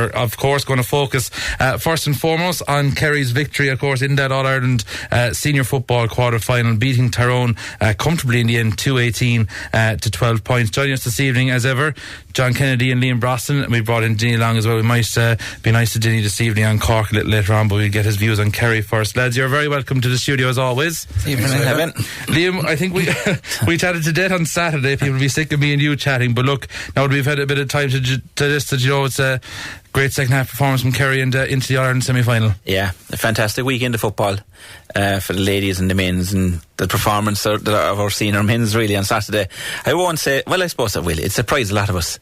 we're of course going to focus first and foremost on Kerry's victory, of course, in that All-Ireland senior football quarter-final, beating Tyrone comfortably in the end, 2-18 to 12 points. Joining us this evening, as ever, John Kennedy and Liam Brosnan, and we brought in Dinny Long as well. We might be nice to Dinny this evening on Cork a little later on, but we'll get his views on Kerry first. Lads, you're very welcome to the studio as always. Evening, Cavan. Liam, I think we chatted to death on Saturday. People will be sick of me and you chatting, but look, now that we've had a bit of time to this, that, you know, it's a great second half performance from Kerry into the All-Ireland semi-final. Yeah, a fantastic weekend of football for the ladies and the men's, and the performance of our senior men's really on Saturday. I won't say, well, I suppose it will. It surprised a lot of us.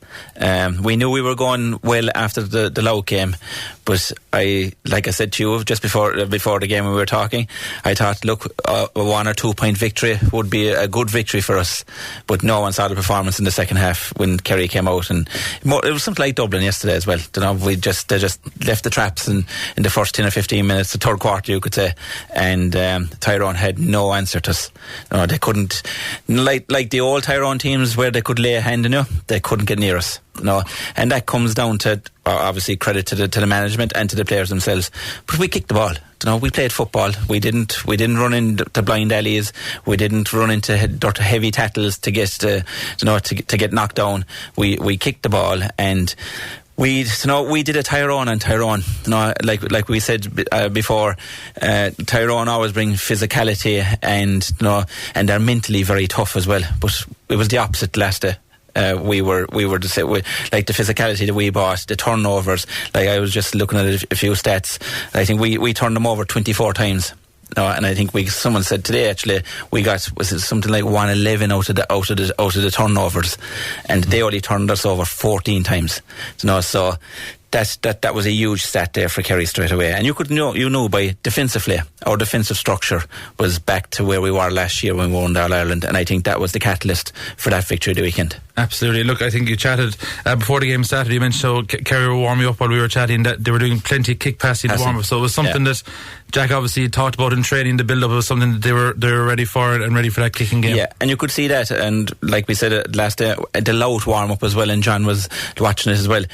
We knew we were going well after the Louth game, but like I said to you just before the game when we were talking, I thought, look, a 1 or 2 point victory would be a good victory for us, but no one saw the performance in the second half when Kerry came out, and it was something like Dublin yesterday as well. You know, they just left the traps in the first 10 or 15 minutes, the third quarter you could say, and Tyrone had no answer to us. No, they couldn't, like the old Tyrone teams where they could lay a hand on you, they couldn't get near us. No, and that comes down to obviously credit to the management and to the players themselves. But we kicked the ball. You know, we played football. We didn't run into blind alleys. We didn't run into heavy tackles to get to get knocked down. We kicked the ball, and we did a Tyrone on Tyrone. You know, like we said before, Tyrone always bring physicality, and they're mentally very tough as well. But it was the opposite last day. We were to say, like the physicality that we bought, the turnovers. Like I was just looking at a few stats. I think we turned them over 24 times. And I think someone said today actually we got something like 111 out of the turnovers, and they only turned us over 14 times. So that was a huge stat there for Kerry straight away. And you know by defensively, our defensive structure was back to where we were last year when we won All Ireland, and I think that was the catalyst for that victory the weekend. Absolutely. Look, I think you chatted before the game Saturday, you mentioned how Kerry were warming up while we were chatting, that they were doing plenty of kick passing to warm up, so it was something that Jack obviously talked about in training. The build up was something that they were ready for, and ready for that kicking game. Yeah, and you could see that, and like we said last day, the Louth warm up as well, and John was watching it as well.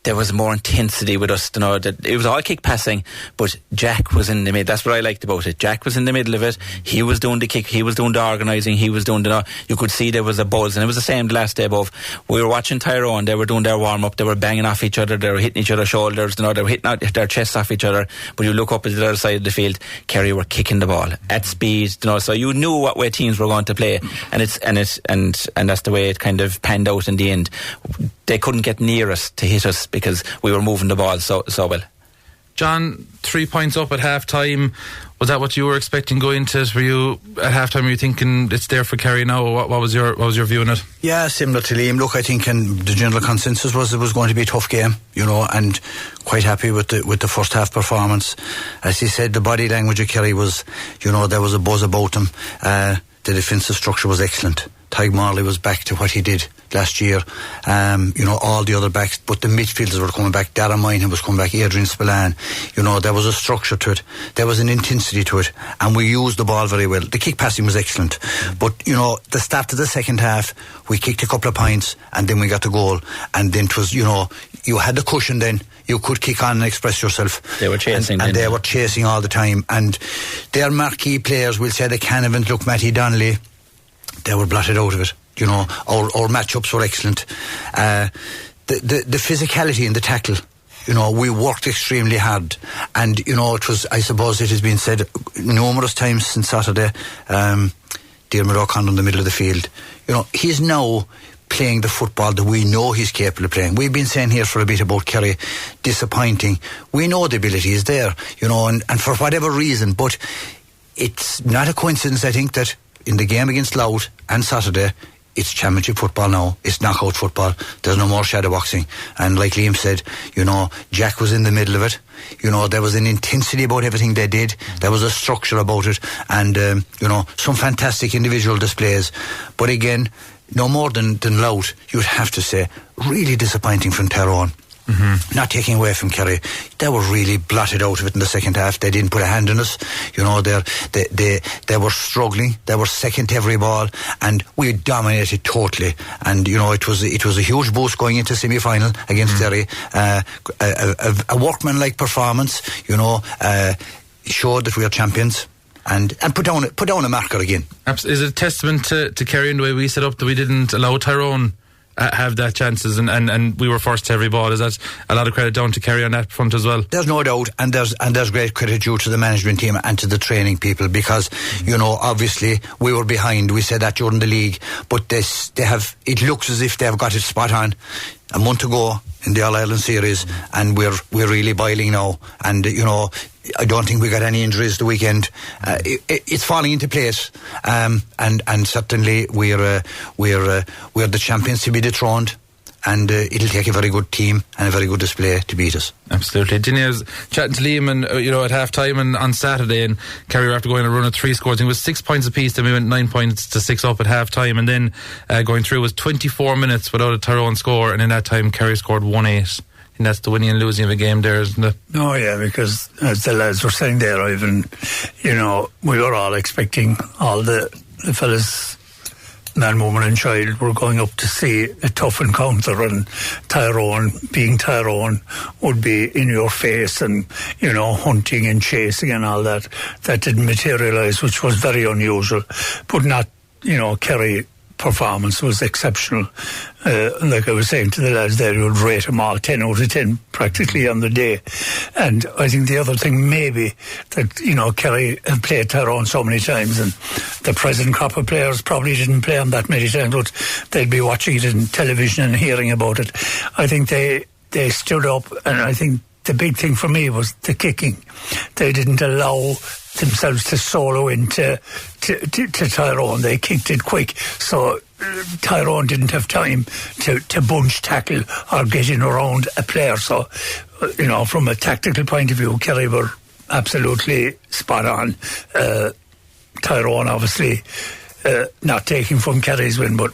There was more intensity with us, that it was all kick passing, but Jack was in the middle. That's what I liked about it. Jack was in the middle of it. He was doing the kick, he was doing the organising, he was doing you could see there was a buzz, and it was the same the last day above. We were watching Tyrone, they were doing their warm up, they were banging off each other, they were hitting each other's shoulders, they were hitting out their chests off each other. But you look up at the other side of the field, Kerry were kicking the ball at speed, so you knew what way teams were going to play, and that's the way it kind of panned out in the end. They couldn't get near us to hit us because we were moving the ball so well. John, 3 points up at half time. Was that what you were expecting going into it? Were you at half time, were you thinking it's there for Kerry now? What was your view on it? Yeah, similar to Liam. Look, I think the general consensus was it was going to be a tough game, and quite happy with the first half performance. As he said, the body language of Kerry was, there was a buzz about them. The defensive structure was excellent. Tyg Marley was back to what he did last year. All the other backs, but the midfielders were coming back. Darren Moynihan was coming back. Adrian Spillane. There was a structure to it. There was an intensity to it, and we used the ball very well. The kick passing was excellent, but the start of the second half, we kicked a couple of points, and then we got the goal, and then it was you had the cushion then. You could kick on and express yourself. They were chasing. And they were chasing all the time. And their marquee players, we'll say the Canavans, look, Matty Donnelly, they were blotted out of it. Our matchups were excellent. The physicality in the tackle, we worked extremely hard. And, it was, I suppose it has been said numerous times since Saturday, Diarmuid O'Connor in the middle of the field. He's now playing the football that we know he's capable of playing. We've been saying here for a bit about Kerry, disappointing. We know the ability is there, and for whatever reason, but it's not a coincidence, I think, that in the game against Louth and Saturday, it's championship football now. It's knockout football. There's no more shadow boxing. And like Liam said, Jack was in the middle of it. There was an intensity about everything they did. There was a structure about it. And, some fantastic individual displays. But again, no more than Louth, you'd have to say, really disappointing from Tyrone. Not taking away from Kerry, they were really blotted out of it in the second half. They didn't put a hand on us. You know, they were struggling. They were second to every ball, and we dominated totally. And you know, it was a huge boost going into semi-final against Kerry. A workmanlike performance. You know, showed that we are champions. And put down a marker again. Is it a testament to Kerry and the way we set up that we didn't allow Tyrone have that chances and we were first to every ball? Is that a lot of credit down to Kerry on that front as well? There's no doubt, and there's great credit due to the management team and to the training people, because you know, obviously we were behind. We said that during the league, but it looks as if they've got it spot on. A month ago in the All-Ireland series, and we're really boiling now. And you know, I don't think we got any injuries the weekend. It's falling into place, and certainly we're the champions to be dethroned. And it'll take a very good team and a very good display to beat us. Absolutely. Dinny, I was chatting to Liam and, you know, at half time and on Saturday, and Kerry were after going on a run of 3 scores. I think it was 6 points apiece, then we went 9 points to 6 up at half time, and then going through was 24 minutes without a Tyrone score, and in that time Kerry scored 1-8. And that's the winning and losing of a game there, isn't it? Oh yeah, because as the lads were saying there, Ivan, you know, we were all expecting all the fellas, man, woman and child, were going up to see a tough encounter, and Tyrone, being Tyrone, would be in your face and, you know, hunting and chasing and all that. That didn't materialise, which was very unusual. But not, you know, Kerry performance was exceptional. Like I was saying to the lads there, you would rate them all 10 out of 10 practically on the day. And I think the other thing maybe that, you know, Kerry have played Tyrone so many times, and the present crop of players probably didn't play them that many times, but they'd be watching it in television and hearing about it. I think they stood up, and I think the big thing for me was the kicking. They didn't allow themselves to solo into to Tyrone. They kicked it quick, so Tyrone didn't have time to bunch tackle or get in around a player. So, you know, from a tactical point of view, Kerry were absolutely spot on. Tyrone obviously not taking from Kerry's win, but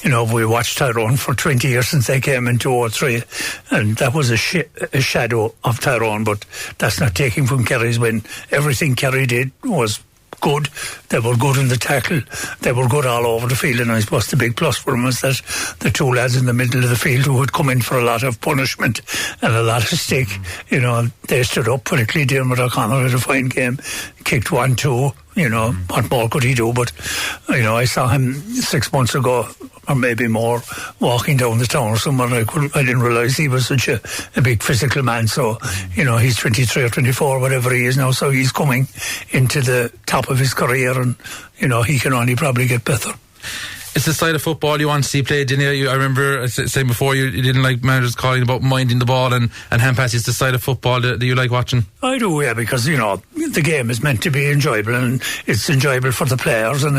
you know, we watched Tyrone for 20 years since they came in 2003, and that was a shadow of Tyrone, but that's not taking from Kerry's win. Everything Kerry did was good. They were good in the tackle. They were good all over the field, and I suppose the big plus for them was that the two lads in the middle of the field who had come in for a lot of punishment and a lot of stick, you know, they stood up quickly. Dermot O'Connor had a fine game, kicked 1-2. You know, what more could he do? But, you know, I saw him 6 months ago, or maybe more, walking down the town or somewhere. I didn't realise he was such a big physical man. So, you know, he's 23 or 24, whatever he is now. So he's coming into the top of his career, and, you know, he can only probably get better. It's the side of football you want to see played, Dinny. I remember saying before you didn't like managers calling about minding the ball and hand passes. It's the side of football that you like watching. I do, yeah, because, you know, the game is meant to be enjoyable, and it's enjoyable for the players and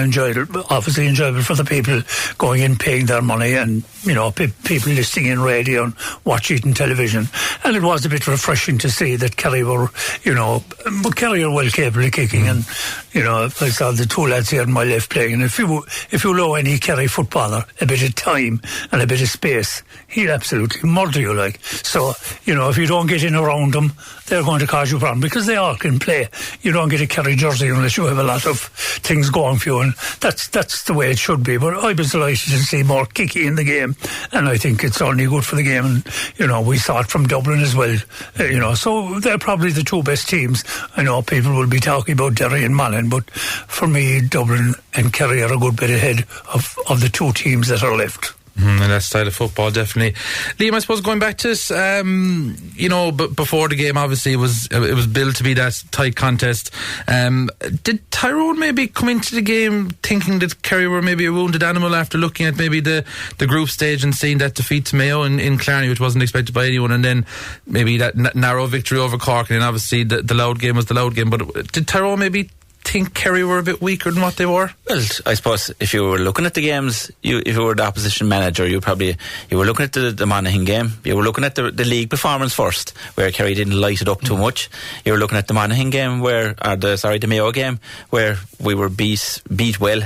obviously enjoyable for the people going in, paying their money, and, you know, people listening in radio and watching it on television. And it was a bit refreshing to see that Kerry were, you know, but Kerry are well capable of kicking, and, you know, I saw the two lads here on my left playing, and if you allow any Kerry footballer a bit of time and a bit of space, he'll absolutely murder you, like. So, you know, if you don't get in around them, they're going to cause you problem, because they all can play. You don't get a Kerry jersey unless you have a lot of things going for you, and that's the way it should be. But I was delighted to see more kicky in the game, and I think it's only good for the game. And, you know, we saw it from Dublin as well, you know, so they're probably the two best teams. I know people will be talking about Derry and Malin, but for me, Dublin and Kerry are a good bit ahead of the two teams that are left. And that style of football, definitely. Liam, I suppose going back to this, you know, before the game, obviously it was billed to be that tight contest. Did Tyrone maybe come into the game thinking that Kerry were maybe a wounded animal after looking at maybe the group stage and seeing that defeat to Mayo in Kearney, which wasn't expected by anyone, and then maybe that narrow victory over Cork, and then obviously the Loud game was the Loud game, but did Tyrone maybe think Kerry were a bit weaker than what they were? Well, I suppose if you were looking at the games, if you were the opposition manager, you were looking at the Monaghan game. You were looking at the league performance first, where Kerry didn't light it up too much. You were looking at the Monaghan game the Mayo game, where we were beat well,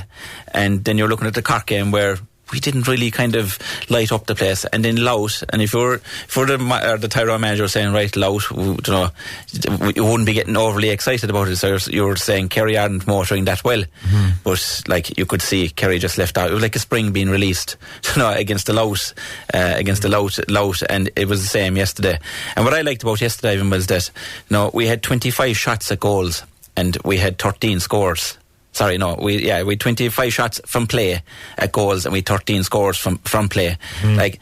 and then you're looking at the Cork game where we didn't really kind of light up the place. And then Lout, and if you're the Tyrone manager saying, right, Lout, you wouldn't be getting overly excited about it. So you're saying Kerry aren't motoring that well. But like you could see Kerry just left out. It was like a spring being released, against the Lout, and it was the same yesterday. And what I liked about yesterday even was that we had 25 shots at goals and we had 13 scores. Sorry, no, we had 25 shots from play at goals and we had 13 scores from play. Like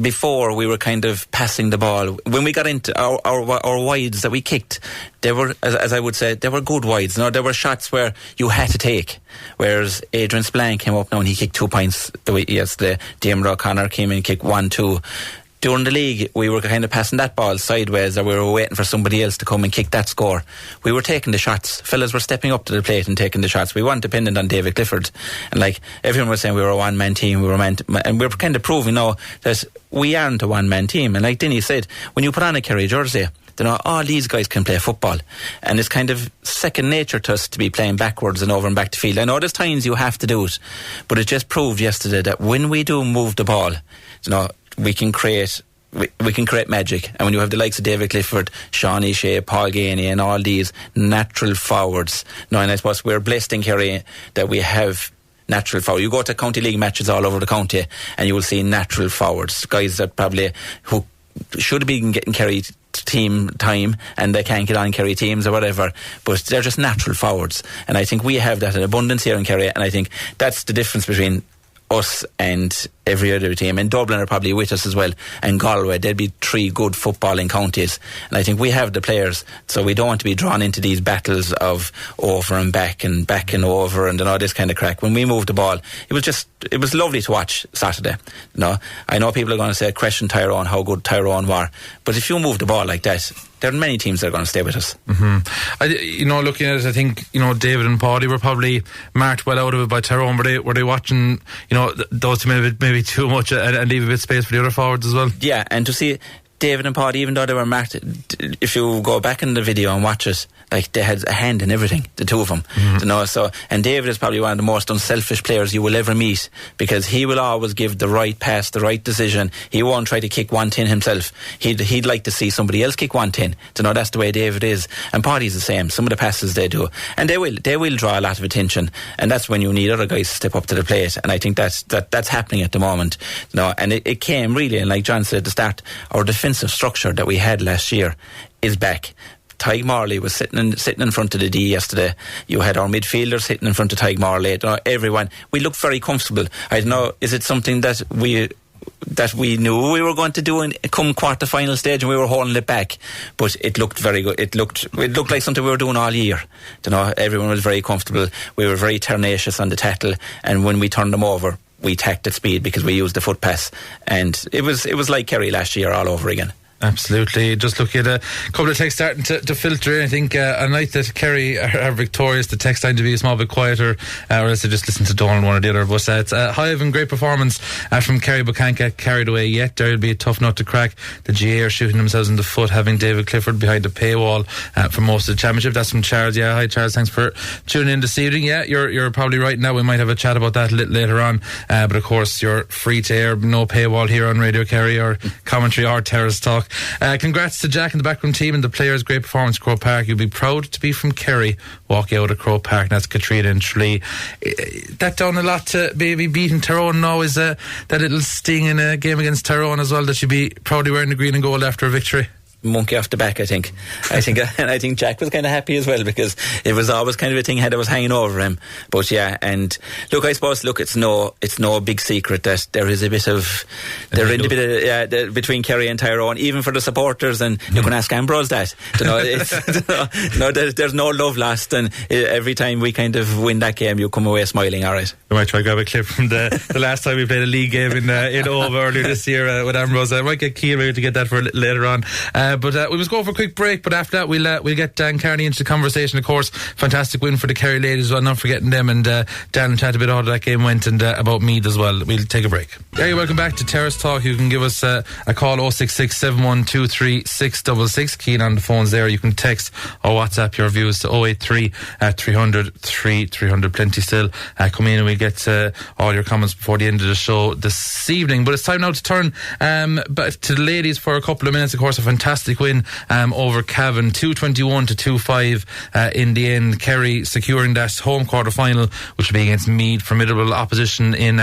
before we were kind of passing the ball. When we got into our wides that we kicked, they were, as I would say, they were good wides. There were shots where you had to take. Whereas Adrian Spillane came up now and he kicked 2 points yesterday. Diarmuid O'Connor came in and kicked 1-2. During the league, we were kind of passing that ball sideways, or we were waiting for somebody else to come and kick that score. We were taking the shots. Fellas were stepping up to the plate and taking the shots. We weren't dependent on David Clifford. And like everyone was saying, we were a one-man team. And we were kind of proving now that we aren't a one-man team. And like Dinny said, when you put on a Kerry jersey, all these guys can play football, and it's kind of second nature to us to be playing backwards and over and back to field. I know there's times you have to do it, but it just proved yesterday that when we do move the ball, we can create magic. And when you have the likes of David Clifford, Sean O'Shea, Paul Gainey and all these natural forwards, and I suppose we're blessed in Kerry that we have natural forwards. You go to county league matches all over the county and you will see natural forwards, guys that probably who should have been getting Kerry team time and they can't get on Kerry teams or whatever, but they're just natural forwards. And I think we have that in abundance here in Kerry, and I think that's the difference between us and every other team. And Dublin are probably with us as well, and Galway. They'd be 3 good footballing counties, and I think we have the players, so we don't want to be drawn into these battles of over and back and over and all this kind of crack. When we moved the ball, it was lovely to watch Saturday. I know people are going to say question Tyrone, how good Tyrone were, but if you move the ball like that, there are many teams that are going to stay with us. Looking at it, I think David and Paddy were probably marked well out of it by Tyrone. Were they watching those two maybe too much and leave a bit of space for the other forwards as well? Yeah, and to see David and Paddy, even though they were marked, if you go back in the video and watch it, like they had a hand in everything, the two of them. And David is probably one of the most unselfish players you will ever meet, because he will always give the right pass, the right decision. He won't try to kick 1-10 himself. He'd like to see somebody else kick 1-10. That's the way David is. And Paddy's the same. Some of the passes they do, and they will draw a lot of attention, and that's when you need other guys to step up to the plate. And I think that's happening at the moment. And it came really, and like John said at the start, our defensive structure that we had last year is back. Tig Marley was sitting in front of the D yesterday. You had our midfielders sitting in front of Tig Marley. Everyone, we looked very comfortable. I don't know, is it something that we knew we were going to do in come quarter-final stage and we were holding it back? But it looked very good. It looked like something we were doing all year. Everyone was very comfortable. We were very tenacious on the tackle, and when we turned them over, we tacked at speed because we used the foot pass, and it was like Kerry last year all over again. Absolutely. Just looking at a couple of texts starting to filter in. I think a night that Kerry are victorious, the text time to be a small bit quieter, or else they just listen to Donald one or the other. But it's hi Evan, great performance from Kerry, but can't get carried away yet. There'll be a tough nut to crack. The GA are shooting themselves in the foot, having David Clifford behind the paywall for most of the championship. That's from Charles. Yeah, hi Charles, thanks for tuning in this evening. Yeah, you're probably right. Now we might have a chat about that a little later on, but of course you're free to air, no paywall here on Radio Kerry or commentary or Terrace Talk. Congrats to Jack and the backroom team and the players. Great performance, Croke Park. You'll be proud to be from Kerry walking out of Croke Park. That's Katrina and Tralee. That done a lot to maybe beating Tyrone now. Is that little sting in a game against Tyrone as well, that you'd be proudly wearing the green and gold after a victory? Monkey off the back, I think. And I think Jack was kind of happy as well, because it was always kind of a thing that was hanging over him. But yeah, and look, I suppose, it's no big secret that there is a bit of between Kerry and Tyrone, even for the supporters. And you can ask Ambrose that. There's no love lost, and every time we kind of win that game, you come away smiling. All right. I might try to grab a clip from the last time we played a league game in Over earlier this year with Ambrose. I might get Keane maybe to get that for a little later on. But we must go for a quick break, but after that we'll get Dan Kearney into the conversation. Of course, fantastic win for the Kerry ladies as well, not forgetting them, and Dan will chat a bit how that game went and about Meath as well. We'll take a break. Hey, welcome back to Terrace Talk. You can give us a call 066 712 666. Keen on the phones there. You can text or WhatsApp your views to 083 300 300. Plenty still come in, and we get all your comments before the end of the show this evening. But it's time now to turn back to the ladies for a couple of minutes. Of course, a fantastic win over Cavan, 221 to 25 in the end. Kerry securing that home quarter final, which will be against Meath. Formidable opposition in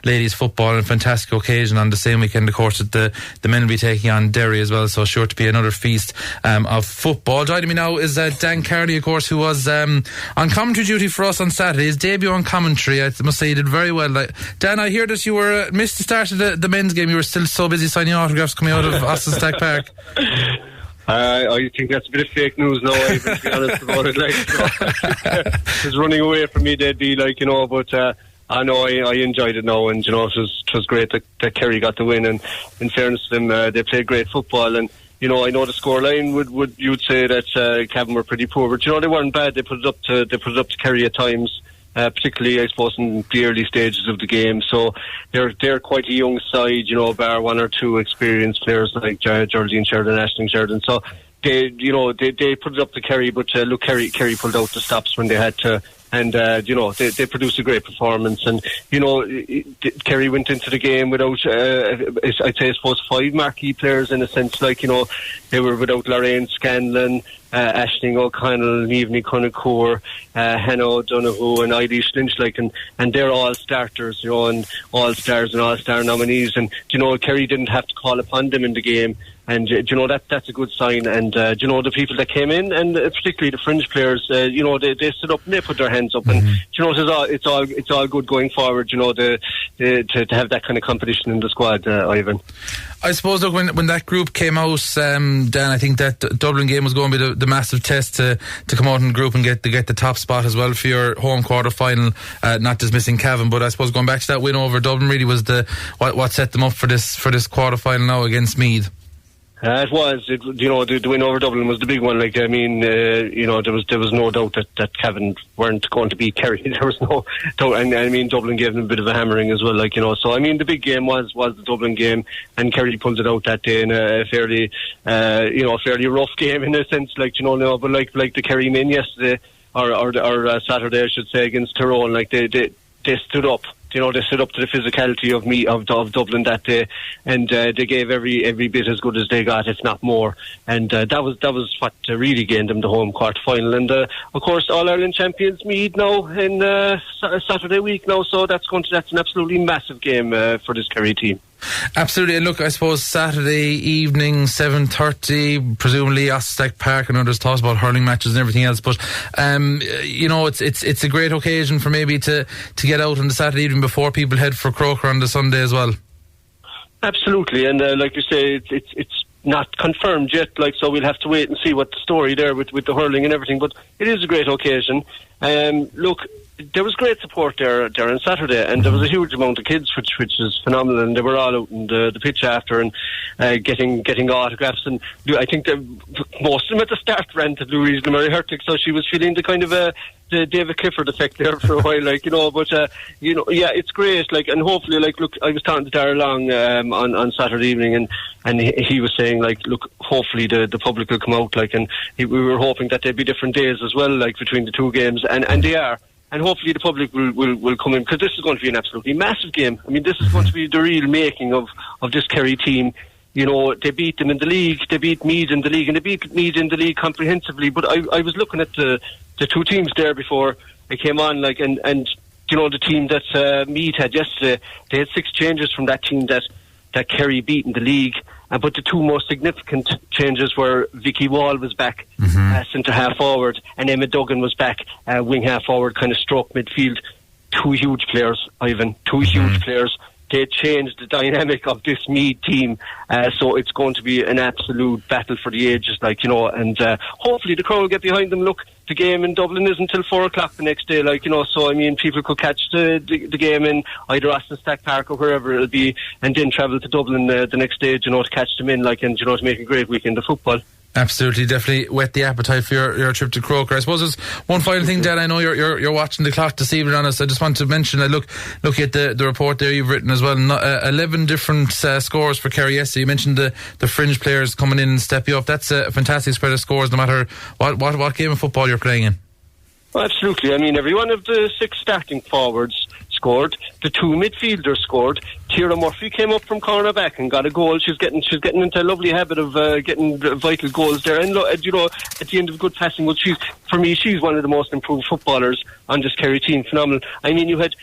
ladies football, and a fantastic occasion on the same weekend, of course, that the men will be taking on Derry as well, so sure to be another feast of football. Joining me now is Dan Kearney, of course, who was on commentary duty for us on Saturday. His debut on commentary, I must say he did very well. Dan, I hear that you were missed the start of the men's game. You were still so busy signing autographs coming out of Austin Stack Park. I think that's a bit of fake news now, to be honest about it. It's running away from me, they'd be but I know I enjoyed it now, and it was great that Kerry got the win, and in fairness to them, they played great football, and I know the scoreline would you'd say that Cavan were pretty poor, but they weren't bad. They put it up to Kerry at times. Particularly, I suppose, in the early stages of the game. So they're quite a young side, bar one or two experienced players like Geraldine Sheridan, Aisling Sheridan. So they put it up to Kerry, but look, Kerry pulled out the stops when they had to. And, they produced a great performance. And, Kerry went into the game without, I suppose, 5 marquee players in a sense. They were without Lorraine Scanlon, Aisling O'Connell, Niamh Connacour, Hannah O'Donoghue and Eilish Lynch, and they're all starters, and all-stars and all-star nominees. And, Kerry didn't have to call upon them in the game. And that's a good sign. And the people that came in, and particularly the fringe players, they stood up and they put their hands up. And it's all good going forward. To have that kind of competition in the squad, Ivan. I suppose, look, when that group came out, Dan, I think that Dublin game was going to be the massive test to come out in the group and get the top spot as well for your home quarter final. Not just missing Cavan, but I suppose going back to that win over Dublin really was what set them up for this quarter final now against Meath. It was. The win over Dublin was the big one. There was no doubt that Cavan weren't going to beat Kerry. There was no doubt, and Dublin gave them a bit of a hammering as well. So the big game was the Dublin game, and Kerry pulled it out that day in a fairly rough game in a sense. But like the Kerry men yesterday or Saturday, I should say, against Tyrone, they stood up. They stood up to the physicality of Dublin that day, and they gave every bit as good as they got, if not more. And that was what really gained them the home quarter final. And of course, All Ireland champions Meath now in Saturday week now, so that's an absolutely massive game for this Kerry team. Absolutely. And look, I suppose Saturday evening 7:30, presumably Ostack Park, and there's talks about hurling matches and everything else, but it's a great occasion for maybe to get out on the Saturday evening before people head for Croker on the Sunday as well. Absolutely. And like you say, it's not confirmed yet, so we'll have to wait and see what the story there with the hurling and everything, but it is a great occasion. Look, there was great support there on Saturday, and there was a huge amount of kids, which is phenomenal, and they were all out in the pitch after and getting autographs, and I think most of them at the start ran to Louise Mary Hurtig, so she was feeling the kind of the David Clifford effect there for a while, but it's great, and hopefully, look, I was talking to Darragh Long on Saturday evening, and he was saying, look, hopefully the public will come out, and we were hoping that there'd be different days as well, between the two games, and they are. And hopefully the public will come in, because this is going to be an absolutely massive game. This is going to be the real making of this Kerry team. They beat them in the league, they beat Meath in the league, and they beat Meath in the league comprehensively. But I was looking at the two teams there before I came on, and the team that Meath had yesterday, they had 6 changes from that team that Kerry beat in the league. But the two most significant changes were Vicky Wall was back, centre half forward, and Emma Duggan was back, wing half forward, kind of stroke midfield. Two huge players, Ivan. Two huge players. they changed the dynamic of this Meath team. So it's going to be an absolute battle for the ages, like, you know, and hopefully the crowd will get behind them. Look, the game in Dublin isn't until 4 o'clock the next day, like, you know, so I mean, people could catch the game in either Austin Stack Park or wherever it'll be, and then travel to Dublin the next day, you know, to catch them in, like, and, you know, to make a great weekend of football. Absolutely, definitely whet the appetite for your trip to Croker. I suppose there's one final thing, Dan. I know you're watching the clock this evening on us. I just want to mention, I look at the report there you've written as well. 11 different scores for Kerry yesterday. You mentioned the fringe players coming in and stepping up. That's a fantastic spread of scores, no matter what game of football you're playing in. Well, absolutely. I mean, every one of the 6 starting forwards scored. The 2 midfielders scored. Tyrone Murphy came up from cornerback and got a goal. She's getting into a lovely habit of getting vital goals there. And you know, at the end of good passing, well, she's one of the most improved footballers on this Kerry team. Phenomenal. I mean, you had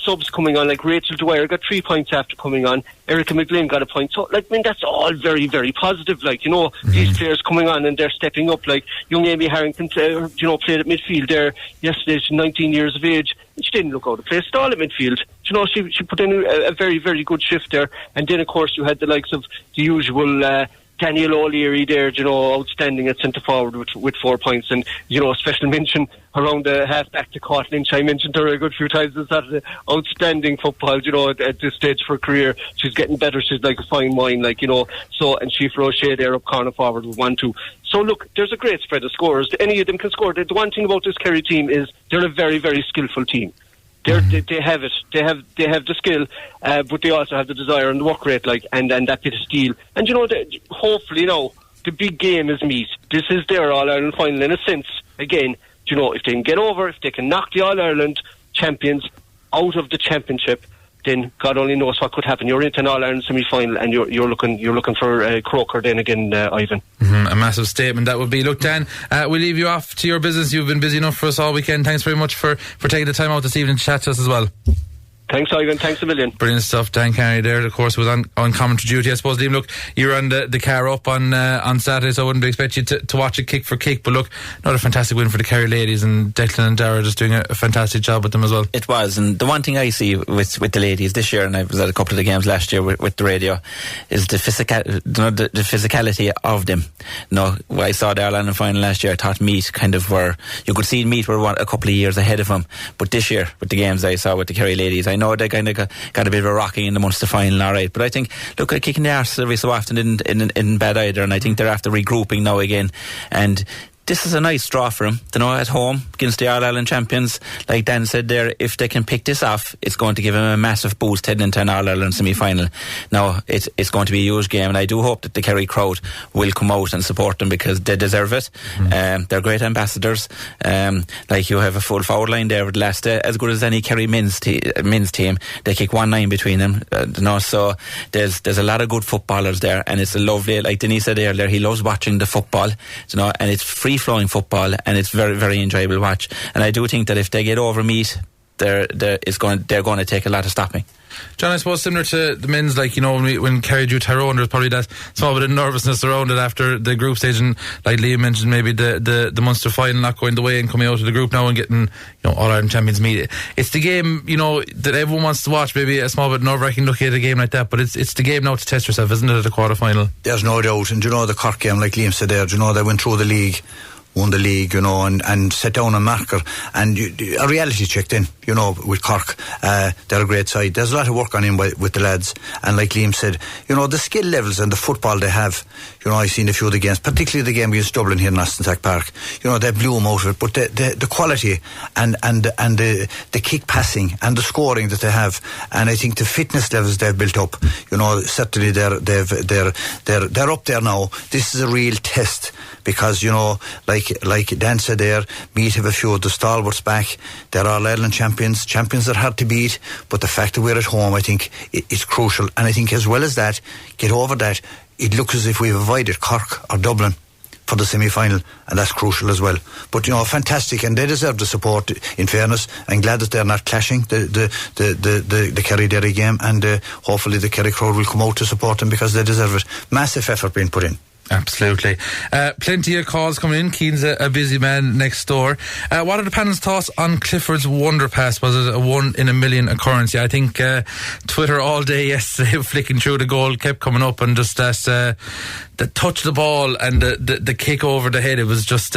subs coming on, like Rachel Dwyer got 3 points after coming on. Erica McGlynn got a point. So, like, I mean, that's all very, very positive. Like, you know, these players coming on and they're stepping up. Like, young Amy Harrington, you know, played at midfield there yesterday. She's 19 years of age. And she didn't look out of place at all at midfield. You know, she put in a very, very good shift there. And then, of course, you had the likes of the usual Daniel O'Leary there, you know, outstanding at centre forward with 4 points, and, you know, special mention around the half back to Caught Lynch. I mentioned her a good few times this Saturday. Outstanding football, you know, at this stage for her career. She's getting better. She's like a fine wine, like, you know. So, and Chief Roche there up corner forward with 1-2. So look, there's a great spread of scores. Any of them can score. The one thing about this Kerry team is they're a very, very skillful team. They have it. They have the skill, but they also have the desire and the work rate, like, and that bit of steel. And, you know, hopefully, you know, the big game is Meath. This is their All-Ireland final in a sense. Again, you know, if they can get over, if they can knock the All-Ireland champions out of the championship, then God only knows what could happen. You're into an All-Ireland semi-final, and you're looking for Croker then again, Ivan. A massive statement that would be. Look, Dan, we'll leave you off to your business. You've been busy enough for us all weekend. Thanks very much for taking the time out this evening to chat to us as well. Thanks, Ivan. Thanks a million. Brilliant stuff. Dan Kearney there, of course, was on commentary duty. I suppose, Liam, look, you were on the car up on Saturday, so I wouldn't expect you to watch it kick for kick. But look, another fantastic win for the Kerry ladies, and Declan and Dara just doing a fantastic job with them as well. It was, and the one thing I see with the ladies this year, and I was at a couple of the games last year with the radio, is the physicality of them. No, when I saw the All-Ireland final last year, I thought Meath kind of were, you could see Meath were a couple of years ahead of them. But this year, with the games I saw with the Kerry ladies, I know they kind of got a bit of a rocking in the Munster final, alright, but I think, look, kicking the arse every so often in bad either, and I think they're after regrouping now again, and this is a nice draw for them, you know, at home against the All-Ireland champions. Like Dan said there, if they can pick this off, it's going to give them a massive boost heading into an All-Ireland semi-final. Now, it's going to be a huge game, and I do hope that the Kerry crowd will come out and support them, because they deserve it. They're great ambassadors. Like, you have a full forward line there with the last as good as any Kerry men's team. They kick 1-9 between them. You know, so there's a lot of good footballers there, and it's a lovely, like Denise said earlier, he loves watching the football, you know, and it's free-flowing football, and it's very, very enjoyable to watch. And I do think that if they get over Meath, they're going to take a lot of stopping. John, I suppose similar to the men's, like, you know, when Kerry drew Tyrone, there was probably that small bit of nervousness around it after the group stage, and like Liam mentioned, maybe the Munster final not going the way and coming out of the group now and getting, you know, All-Ireland champions Meath. It's the game, you know, that everyone wants to watch. Maybe a small bit nerve-wracking looking at a game like that, but it's the game now to test yourself, isn't it, at the quarter-final? There's no doubt. And, you know, the Cork game, like Liam said there, you know, they went through the league, won the league, you know, and set down a marker, and a reality check then, you know, with Cork. They're a great side. There's a lot of work on him with the lads, and like Liam said, you know, the skill levels and the football they have, you know, I've seen a few of the games, particularly the game against Dublin here in Austin Stack Park, you know, they blew them out of it, but the quality and the kick passing and the scoring that they have, and I think the fitness levels they've built up, you know, certainly they're up there now. This is a real test, because, you know, like Dan said there, Meath have a few of the stalwarts back. They're All-Ireland champions that are hard to beat, but the fact that we're at home, I think, is crucial. And I think as well as that, get over that, it looks as if we've avoided Cork or Dublin for the semi-final, and that's crucial as well. But, you know, fantastic, and they deserve the support, in fairness. I'm glad that they're not clashing, the Kerry-Derry game, and hopefully the Kerry crowd will come out to support them, because they deserve it. Massive effort being put in. Absolutely. Plenty of calls coming in. Keane's a busy man next door. What are the panel's thoughts on Clifford's wonder pass? Was it a 1 in a million occurrence? Yeah, I think Twitter all day yesterday flicking through the goal kept coming up, and just that the touch of the ball and the kick over the head, it was just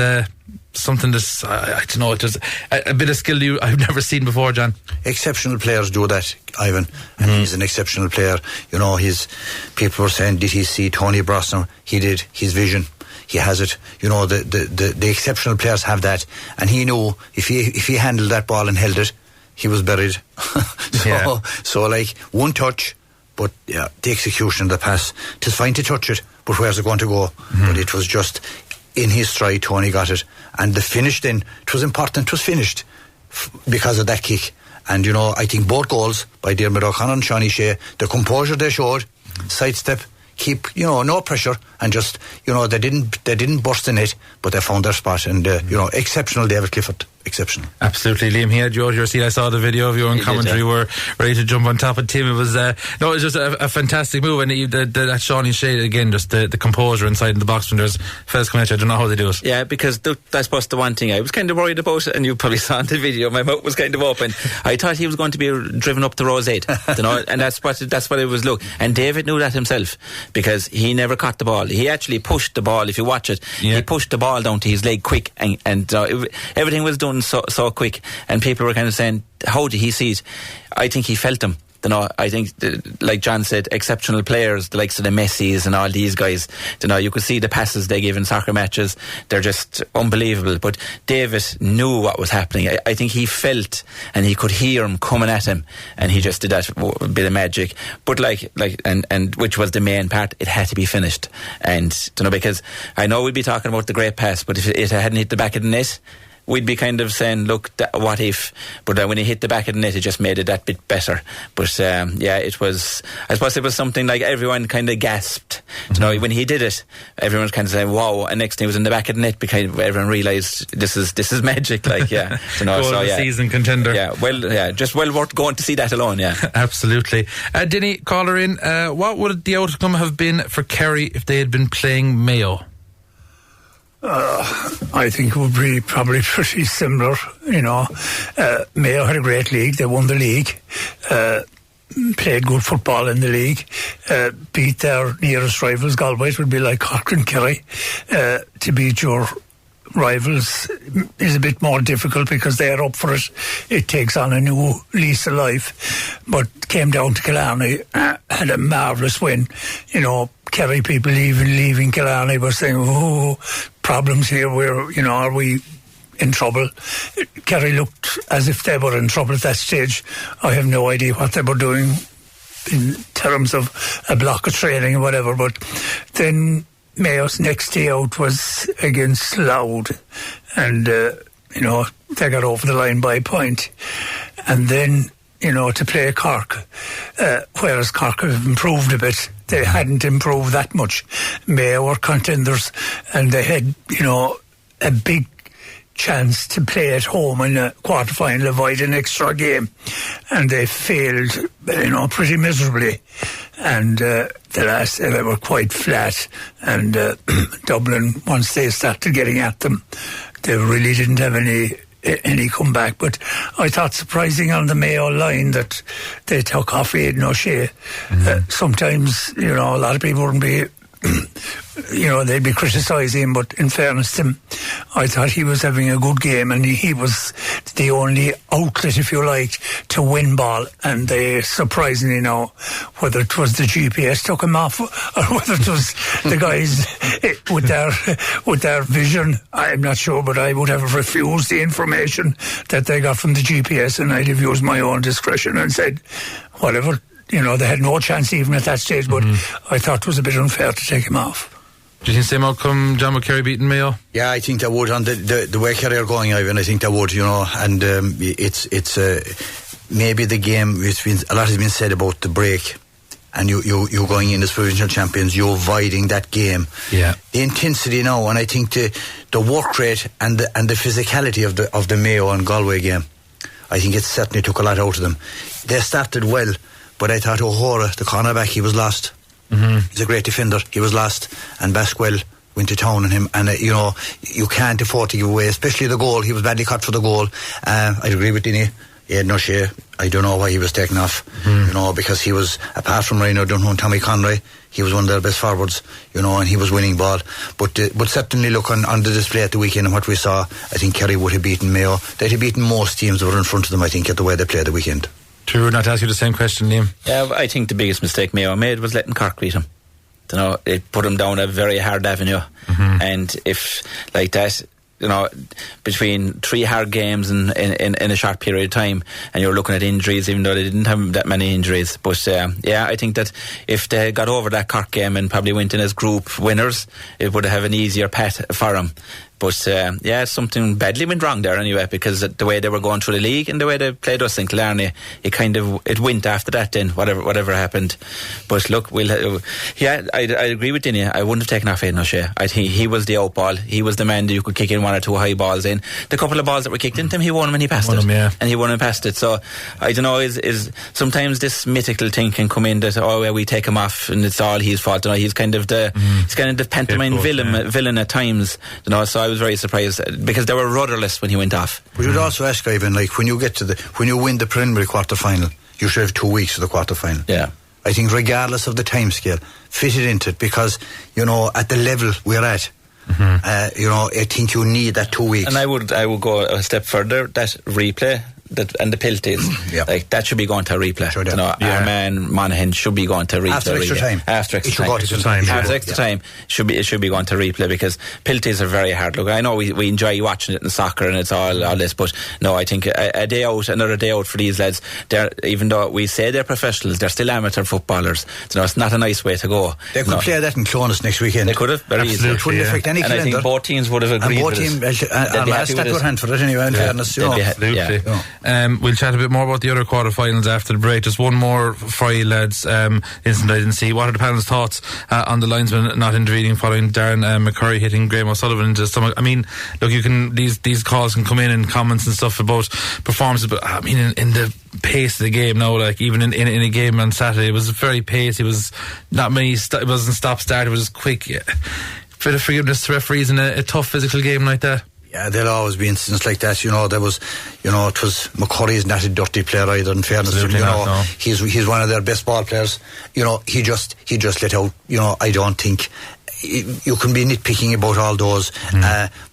something that's, I don't know, just a bit of skill I've never seen before, John. Exceptional players do that, Ivan, and he's an exceptional player. You know, people were saying, did he see Tony Brosnan? He did. His vision, he has it. You know, the exceptional players have that, and he knew if he handled that ball and held it, he was buried. So like one touch, but yeah, the execution of the pass, it's fine to touch it, but where's it going to go? But it was just in his stride. Tony got it, and the finish then, it was important, it was finished because of that kick. And you know, I think both goals by Diarmuid O'Connor and Shawnee Shea, the composure they showed, sidestep, keep, you know, no pressure, and just, you know, they didn't burst the net, but they found their spot. And you know, exceptional David Clifford, exceptional. Absolutely. Liam, he had your seat. I saw the video of you in commentary. Were ready to jump on top of Tim. It was it was just a fantastic move, and that Shawnee Shea again, just the composure inside the box when there's fellas coming at you. I don't know how they do it. Yeah, because I suppose the one thing I was kind of worried about, and you probably saw in the video, my mouth was kind of open. I thought he was going to be driven up the Rosette, you know, and that's what it was. Look, and David knew that himself, because he never caught the ball. He actually pushed the ball. If you watch it, he pushed the ball down to his leg quick, and everything was done so quick, and people were kind of saying, how did he see it? I think he felt them. You know, I think, like John said, exceptional players, the likes of the Messis and all these guys, you know, you could see the passes they give in soccer matches. They're just unbelievable. But David knew what was happening. I think he felt, and he could hear him coming at him, and he just did that bit of magic. But and which was the main part, it had to be finished. And, you know, because I know we'd be talking about the great pass, but if it hadn't hit the back of the net, we'd be kind of saying, look, what if? But when he hit the back of the net, it just made it that bit better. But it was, I suppose it was something like everyone kind of gasped. You know, when he did it, everyone was kind of saying, wow. And next thing it was in the back of the net, because everyone realised this is magic. Like, yeah. You know, goal of the season contender. Yeah, just well worth going to see that alone, yeah. Absolutely. Dinny, caller in, what would the outcome have been for Kerry if they had been playing Mayo? I think it would be probably pretty similar. You know, Mayo had a great league. They won the league, played good football in the league, beat their nearest rivals. Galway. It would be like Cork and Kerry. To beat your rivals is a bit more difficult because they're up for it. It takes on a new lease of life. But came down to Killarney, had a marvellous win. You know, Kerry people even leaving Killarney were saying, oh, problems here, are we in trouble? Kerry looked as if they were in trouble at that stage. I have no idea what they were doing in terms of a block of training or whatever, but then Mayo's next day out was against Louth, and they got over the line by a point. And then, to play Cork, whereas Cork have improved a bit, they hadn't improved that much. Mayo were contenders, and they had, a big chance to play at home in a quarter-final, avoid an extra game, and they failed, pretty miserably. And the last day they were quite flat, and Dublin, once they started getting at them, they really didn't have any comeback. But I thought surprising on the Mayo line that they took off Aidan O'Shea. Sometimes, a lot of people wouldn't be they'd be criticising him, but in fairness to him, I thought he was having a good game, and he was the only outlet, if you like, to win ball. And they, surprisingly now, whether it was the GPS took him off or whether it was the guys with their vision, I'm not sure, but I would have refused the information that they got from the GPS, and I'd have used my own discretion and said, whatever. They had no chance even at that stage, but I thought it was a bit unfair to take him off. Do you think same outcome, John, with Kerry beating Mayo? Yeah, I think they would. On the way Kerry are going, Ivan, I think they would, and it's maybe the game, a lot has been said about the break, and you going in as provincial champions, you avoiding that game. Yeah. The intensity now, and I think the work rate and the physicality of the Mayo and Galway game, I think it certainly took a lot out of them. They started well, but I thought O'Hora, the cornerback, he was lost. He's a great defender. He was lost, and Basquel went to town on him, and you can't afford to give away, especially the goal. He was badly cut for the goal. I'd agree with Dinny. He had no share. I don't know why he was taken off, because he was, apart from Ryan O'Donoghue and Tommy Conroy, he was one of their best forwards, and he was winning ball. But certainly look on the display at the weekend and what we saw, I think Kerry would have beaten Mayo. They'd have beaten most teams that were in front of them, I think, at the way they played the weekend. True, not to ask you the same question, Liam. Yeah, I think the biggest mistake Mayo made was letting Cork beat him. It put him down a very hard avenue, and if like that, between 3 hard games in a short period of time, and you're looking at injuries, even though they didn't have that many injuries. But I think that if they got over that Cork game and probably went in as group winners, it would have an easier path for them. But something badly went wrong there anyway, because the way they were going through the league and the way they played us in Killarney, it went after that then, whatever happened. But look, I agree with Dinny. I wouldn't have taken off Aidan O'Shea. I think he was the out ball. He was the man that you could kick in 1 or 2 high balls in. The couple of balls that were kicked into him, he won them and he passed it. And he won and passed it. So I don't know, is sometimes this mythical thing can come in that we take him off and it's all his fault. He's kind of the pantomime villain at times. So I was very surprised because they were rudderless when he went off. But you'd also ask, Ivan, like when you win the preliminary quarter final, you should have 2 weeks for the quarter final. Yeah. I think regardless of the time scale, fit it into it, because at the level we're at, I think you need that 2 weeks. And I would go a step further. That replay. And the penalties, like that should be going to a replay. Sure, our man Monaghan should be going to replay. After extra time. After extra time, it should be going to replay, because penalties are very hard. Look, I know we enjoy watching it in soccer and it's all this, but no, I think another day out for these lads. Even though we say they're professionals, they're still amateur footballers. It's not a nice way to go. They could play that in Clonus next weekend. They could have very easily. It wouldn't affect any calendar. And I think both teams would have agreed. And both teams are stuck with hand for it anyway. In fairness, absolutely. We'll chat a bit more about the other quarterfinals after the break. Just one more for you lads. Incident I didn't see. What are the panel's thoughts on the linesman not intervening following Darren McCurry hitting Graham O'Sullivan into the stomach? I mean, look, you can these calls can come in comments and stuff about performances, but I mean in the pace of the game now, like even in a game on Saturday, it was very pacey. It was not many. It wasn't stop start. It was just quick. Bit of forgiveness to referees in a tough physical game like that. Yeah, there'll always be incidents like that. There was, it was McCurry's not a dirty player either. In fairness, no. he's one of their best ball players. He just let out. I don't think you can be nitpicking about all those.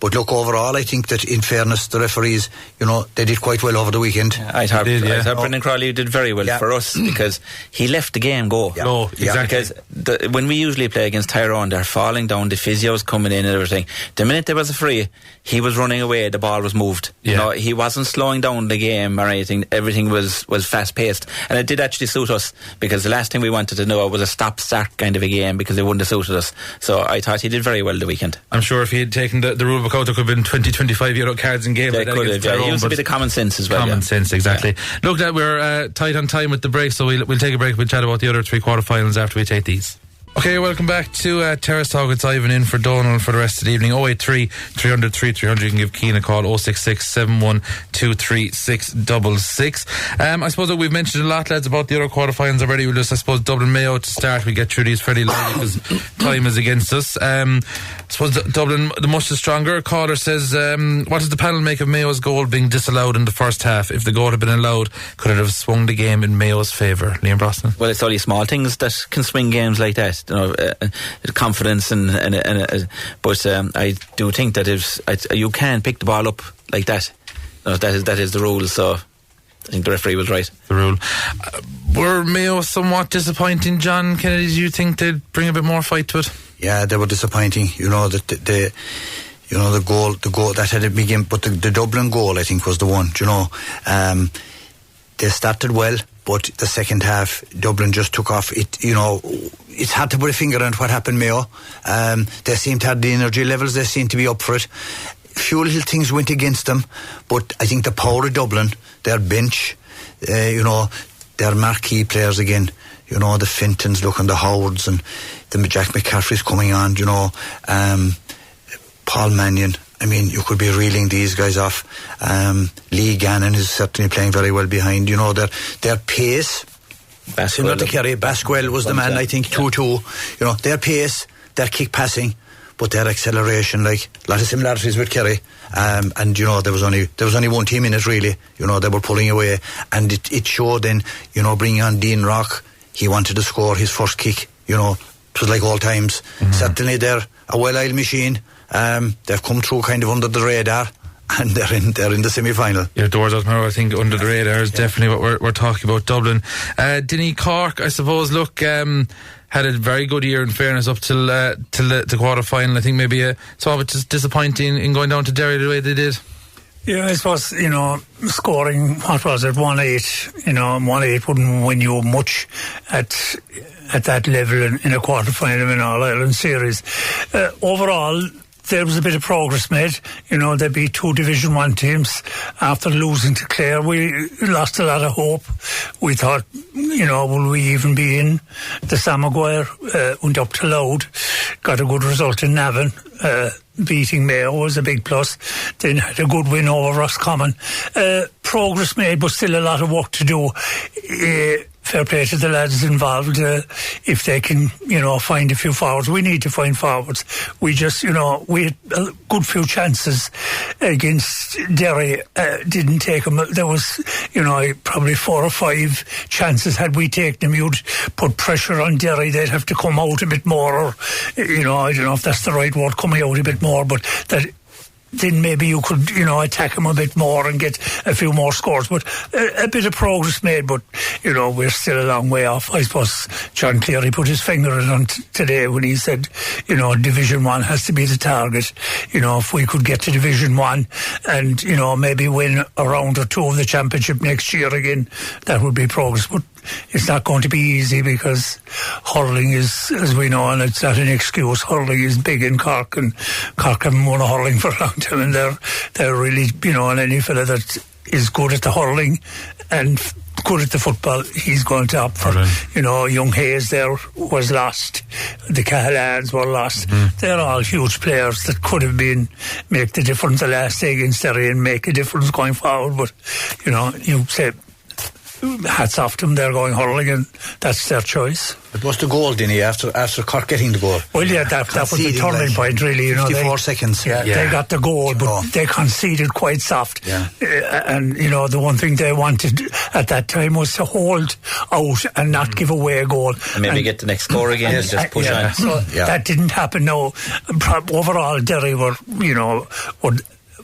But look, overall, I think that in fairness, the referees, they did quite well over the weekend. I thought Brendan Crowley did very well for us, because he left the game go. Yeah. Oh, exactly. Because when we usually play against Tyrone, they're falling down, the physios coming in and everything. The minute there was a free, he was running away, the ball was moved. Yeah. He wasn't slowing down the game or anything. Everything was fast paced, and it did actually suit us, because the last thing we wanted to know was a stop start kind of a game, because it wouldn't have suited us. So I thought he did very well the weekend. I'm sure if he had taken the rule book out, there could have been 20-25 yellow cards in games. They could have. It used to be the common sense as well. Common sense, exactly. Look, that we're tight on time with the break, so we'll take a break. We'll chat about the other 3 quarterfinals after we take these. Okay, welcome back to Terrace Talk. It's Ivan in for Donald for the rest of the evening. 083 300 3300. You can give Keane a call. 066 71 23666. I suppose that we've mentioned a lot, lads, about the other quarterfinals already. We'll just, I suppose, Dublin Mayo to start. We get through these fairly lightly because time is against us. I suppose Dublin, the much stronger. Caller says, what does the panel make of Mayo's goal being disallowed in the first half? If the goal had been allowed, could it have swung the game in Mayo's favour? Liam Brosnan? Well, it's only small things that can swing games like that. Confidence but I do think that you can pick the ball up like that. That is the rule. So I think the referee was right. The rule. Were Mayo somewhat disappointing, John Kennedy? Do you think they'd bring a bit more fight to it? Yeah, they were disappointing. That the goal that had a big game, but the Dublin goal, I think, was the one. They started well, but the second half, Dublin just took off. It's hard to put a finger on what happened, Mayo. They seem to have the energy levels. They seem to be up for it. Few little things went against them, but I think the power of Dublin, their bench, their marquee players again, the Fintons, look, and the Howards, and the Jack McCaffrey's coming on, Paul Mannion. I mean, you could be reeling these guys off. Lee Gannon is certainly playing very well behind. Their pace, Similar to Kerry, Basquel was the man, I think, 2-2. You know, their pace, their kick passing, but their acceleration, like a lot of similarities with Kerry. And you know, there was only one team in it really. You know, they were pulling away, and it showed. Then, you know, bringing on Dean Rock, he wanted to score his first kick. You know, it was like all times. Certainly, they're a well-oiled machine. They've come through kind of under the radar, and they're in the semi-final. Yeah, doors out tomorrow, I think, under the radar is definitely what we're talking about. Dublin, Dinny Cork, I suppose. Look, had a very good year in fairness up till the quarter final. I think maybe some of it just disappointing in going down to Derry the way they did. Yeah, I suppose, you know, scoring, what was it, 1-8, you know, 1-8 wouldn't win you much at that level in a quarter final in All Ireland series. Overall, there was a bit of progress made. You know, they beat 2 Division 1 teams after losing to Clare. We lost a lot of hope. We thought, you know, will we even be in? The Sam Maguire went up to Loud, got a good result in Navan. Beating Mayo was a big plus. Then had a good win over Roscommon. Progress made, but still a lot of work to do. Fair play to the lads involved. If they can, you know, find a few forwards. We need to find forwards. We just, you know, we had a good few chances against Derry. Didn't take them. There was, you know, probably 4 or 5 chances. Had we taken them, you'd put pressure on Derry. They'd have to come out a bit more, or, you know, I don't know if that's the right word, coming out a bit more, but that then maybe you could, you know, attack them a bit more and get a few more scores. But a bit of progress made, but, you know, we're still a long way off. I suppose John Cleary put his finger on today when he said, you know, Division 1 has to be the target. You know, if we could get to Division 1 and, you know, maybe win a round or 2 of the championship next year again, that would be progress. But it's not going to be easy because hurling is, as we know, and it's not an excuse, hurling is big in Cork, and Cork haven't won a hurling for a long time, and they're really, you know, and any fella that is good at the hurling and good at the football, he's going to opt for, you know, Young Hayes there was lost, the Cahillans were lost. They're all huge players that could have make the difference the last day against Derry and make a difference going forward. But, you know, you say hats off to them, they're going hurling, and that's their choice. It was the goal, Dinny, after Cork getting the goal. Well, yeah, that was the turning point, really. You know, 54 seconds. Yeah, they got the goal, but they conceded quite soft. Yeah. And, you know, the one thing they wanted at that time was to hold out and not give away a goal. And maybe get the next score again and just push on. So that didn't happen. No, overall, Derry were, you know,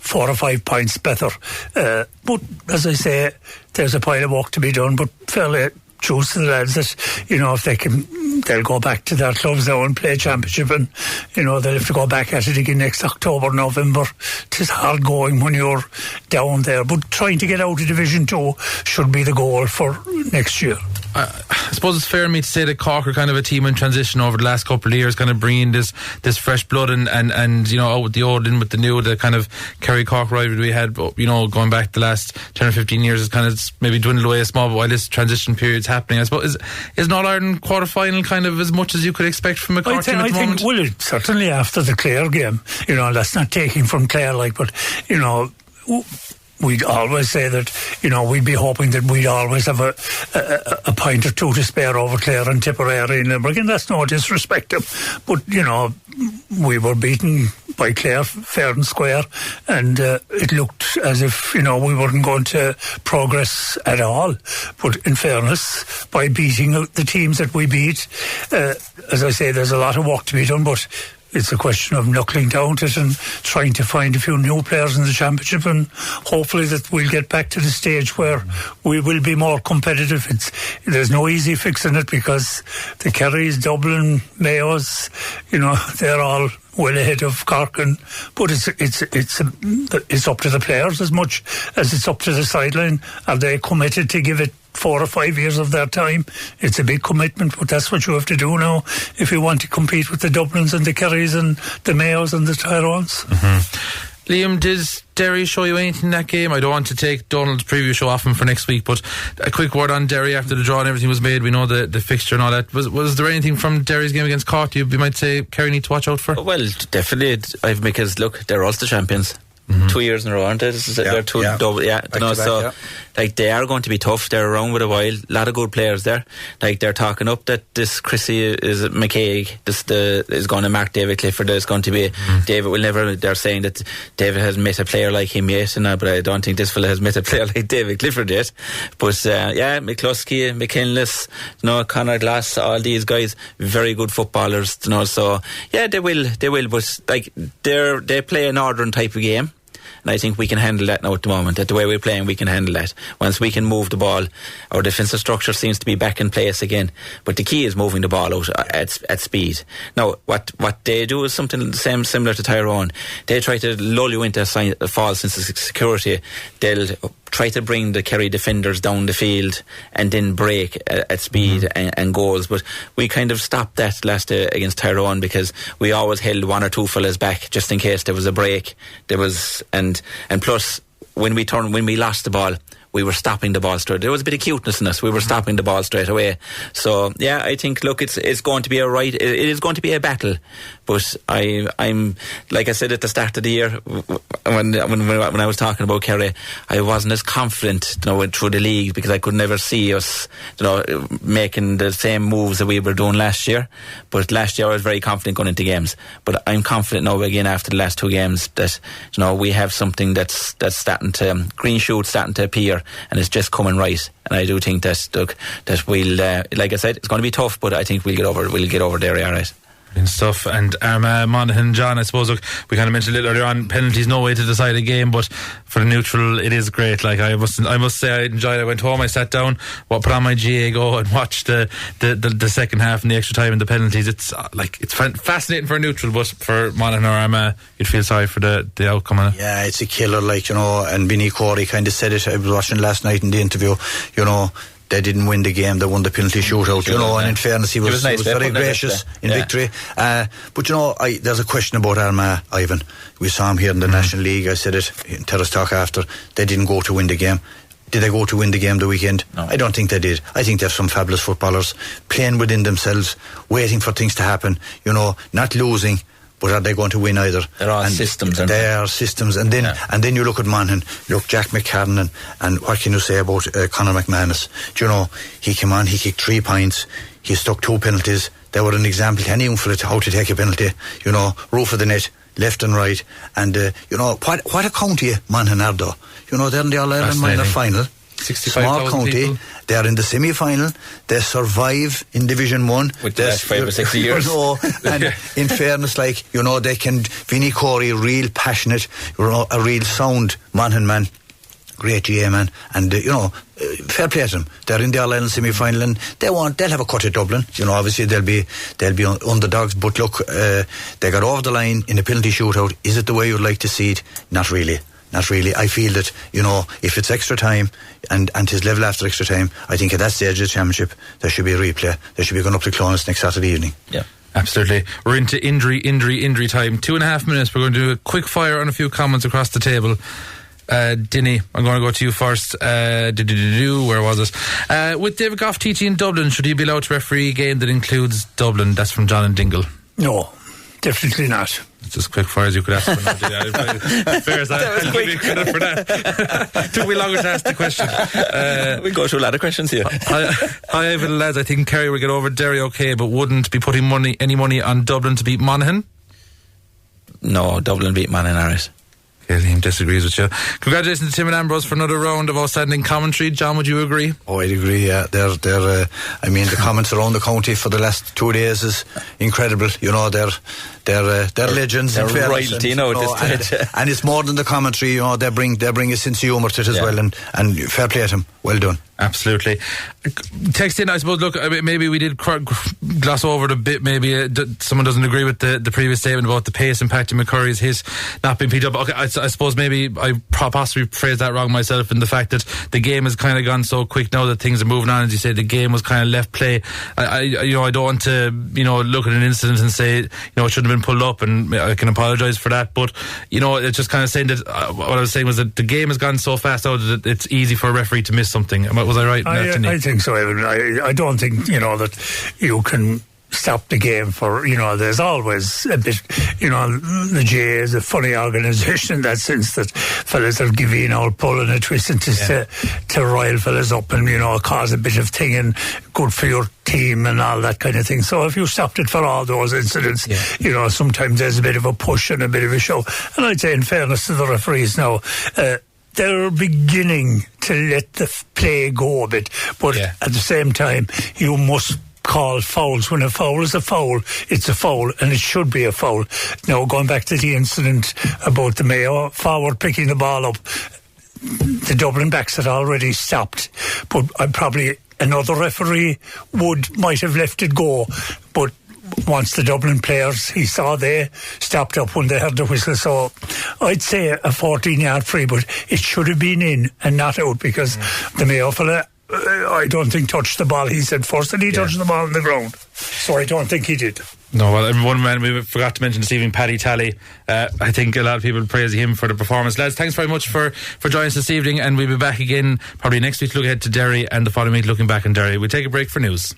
4 or 5 points better. But, as I say, there's a pile of work to be done, but fairly choose to the lads that, you know, if they can, they'll go back to their clubs now and play championship, and, you know, they'll have to go back at it again next October, November. It is hard going when you're down there, but trying to get out of Division 2 should be the goal for next year. I suppose it's fair of me to say that Cork are kind of a team in transition over the last couple of years, kind of bringing this fresh blood and you know, out with the old in with the new, the kind of Kerry Cork rivalry we had, you know, going back the last 10 or 15 years is kind of maybe dwindled away a small bit while this transition period's happening. I suppose is an All-Ireland quarter-final kind of as much as you could expect from a Cork team at the moment? Well, certainly after the Clare game, you know, that's not taking from Clare, like, but, you know, we'd always say that, you know, we'd be hoping that we'd always have a point or 2 to spare over Clare and Tipperary and Limerick, and that's no disrespect to them. But, you know, we were beaten by Clare fair and square, and it looked as if, you know, we weren't going to progress at all. But in fairness, by beating the teams that we beat, as I say, there's a lot of work to be done, but it's a question of knuckling down to it and trying to find a few new players in the championship, and hopefully that we'll get back to the stage where we will be more competitive. There's no easy fixing it, because the Kerrys, Dublin, Mayos, you know, they're all well ahead of Cork, but it's up to the players as much as it's up to the sideline. Are they committed to give it 4 or 5 years of their time? It's a big commitment, but that's what you have to do now if you want to compete with the Dublins and the Kerrys and the Mayos and the Tyrones. Liam, did Derry show you anything in that game? I don't want to take Donald's preview show off him for next week, but a quick word on Derry after the draw and everything was made. We know the fixture and all that. Was there anything from Derry's game against Cork you might say Kerry need to watch out for? Well, definitely, because look, they're Ulster champions. 2 years in a row, aren't they? They're two double, like they are going to be tough. They're around with a while. A lot of good players there. Like they're talking up that this Chrissy is McKay. Is going to mark David Clifford. There's going to be David will never. They're saying that David hasn't met a player like him yet, but I don't think this fella has met a player like David Clifford yet. But McCluskey, McKinless, Conor Glass, all these guys, very good footballers. So they will. But like they play a northern type of game. And I think we can handle that now at the moment. That the way we're playing, we can handle that. Once we can move the ball, our defensive structure seems to be back in place again. But the key is moving the ball out at speed. Now, what they do is something similar to Tyrone. They try to lull you into a false sense of security. They'll try to bring the Kerry defenders down the field and then break at speed and goals. But we kind of stopped that last day against Tyrone because we always held one or two fellas back just in case there was a break. And plus when we lost the ball, we were stopping the ball straight. There was a bit of cuteness in us. We were stopping the ball straight away. So I think it's going to be it is going to be a battle. But I'm like I said at the start of the year when I was talking about Kerry, I wasn't as confident through the league because I could never see us making the same moves that we were doing last year. But last year I was very confident going into games. But I'm confident now again after the last two games that we have something that's starting to green shoots starting to appear and it's just coming right. And I do think that we'll like I said, it's going to be tough, but I think we'll get over there, all right. And stuff. And Monaghan, John, I suppose, look, we kind of mentioned a little earlier on, penalties no way to decide a game, but for the neutral it is great. Like I must say I enjoyed it. I went home, I sat down, put on my GA Go and watched the second half and the extra time and the penalties. It's fascinating for a neutral, but for Monaghan or Armagh you'd feel sorry for the outcome of it. Yeah, it's a killer, and Vinnie Corey kind of said it. I was watching last night in the interview, they didn't win the game, they won the penalty shootout, and in fairness he was very gracious in victory. But there's a question about Armagh, Ivan. We saw him here in the National League, I said it in Terrace Talk after. They didn't go to win the game. Did they go to win the game the weekend? No. I don't think they did. I think they have some fabulous footballers playing within themselves, waiting for things to happen, not losing. But are they going to win either? There are systems. They are systems. And then you look at Monaghan, look Jack McCarran and what can you say about Conor McManus? He came on, he kicked 3 points, he stuck 2 penalties. They were an example to anyone for how to take a penalty. Roof of the net, left and right. And what a county Monaghan are though. They're in the All-Ireland minor final. Small county. People. They are in the semi-final. They survive in Division 1 with the last 5 or 6 years. And in fairness, they can. Vinnie Corey, real passionate, a real sound Monaghan man, great GA man, and fair play to them. They're in the All-Ireland semi-final, and they'll have a cut at Dublin. Obviously they'll be underdogs, but look, they got over the line in a penalty shootout. Is it the way you'd like to see it? Not really. I feel that, if it's extra time and it's level after extra time, I think at that stage of the championship there should be a replay. They should be going up to Clonus next Saturday evening. Yeah. Absolutely. We're into injury time. 2.5 minutes. We're going to do a quick fire on a few comments across the table. Dinny, I'm going to go to you first. Where was it? With David Goff teaching in Dublin, should he be allowed to referee a game that includes Dublin? That's from John and Dingle. No, definitely not. It's as quick fire as you could ask for. Fair as that was quick. Credit for that. Took me longer to ask the question. We go through a lot of questions here. Hi, Evan lads. I think Kerry will get over Derry okay, but wouldn't be putting any money on Dublin to beat Monaghan. No, Dublin beat Monaghan, alright. Liam disagrees with you. Congratulations to Tim and Ambrose for another round of outstanding commentary. John, would you agree? Oh, I'd agree, yeah. They're the comments around the county for the last 2 days is incredible. They're legends. They're royalty, at this stage. And it's more than the commentary, they bring a sense of humour to it as well, and fair play to them. Well done. Absolutely. Text in, I suppose, look, maybe we did gloss over it a bit. Maybe someone doesn't agree with the previous statement about the pace impacting McCurry's hit not being picked up. Okay, I suppose maybe I possibly phrased that wrong myself in the fact that the game has kind of gone so quick now that things are moving on. As you say, the game was kind of left play. I don't want to, look at an incident and say, it shouldn't have been pulled up, and I can apologise for that. But, it's just kind of saying that what I was saying was that the game has gone so fast now that it's easy for a referee to miss something. Was I right? I think so, Evan. I don't think, that you can stopped the game for, there's always a bit, the GA is a funny organisation in that sense that fellas are giving out, pulling a twist and to rile fellas up and, cause a bit of thing and good for your team and all that kind of thing. So if you stopped it for all those incidents, sometimes there's a bit of a push and a bit of a show. And I'd say in fairness to the referees now, they're beginning to let the play go a bit, but at the same time you must call fouls. When a foul is a foul, it's a foul, and it should be a foul. Now, going back to the incident about the Mayo forward picking the ball up, the Dublin backs had already stopped, but probably another referee might have left it go, but once the Dublin players, he saw they stopped up when they heard the whistle. So I'd say a 14-yard free, but it should have been in and not out, because the Mayo fella, I don't think touched the ball. He said first that he touched the ball on the ground, so I don't think he did. No, well, one man we forgot to mention this evening, Paddy Talley. I think a lot of people praise him for the performance. Lads, thanks very much for joining us this evening, and we'll be back again probably next week to look ahead to Derry, and the following week looking back in Derry. We'll take a break for news.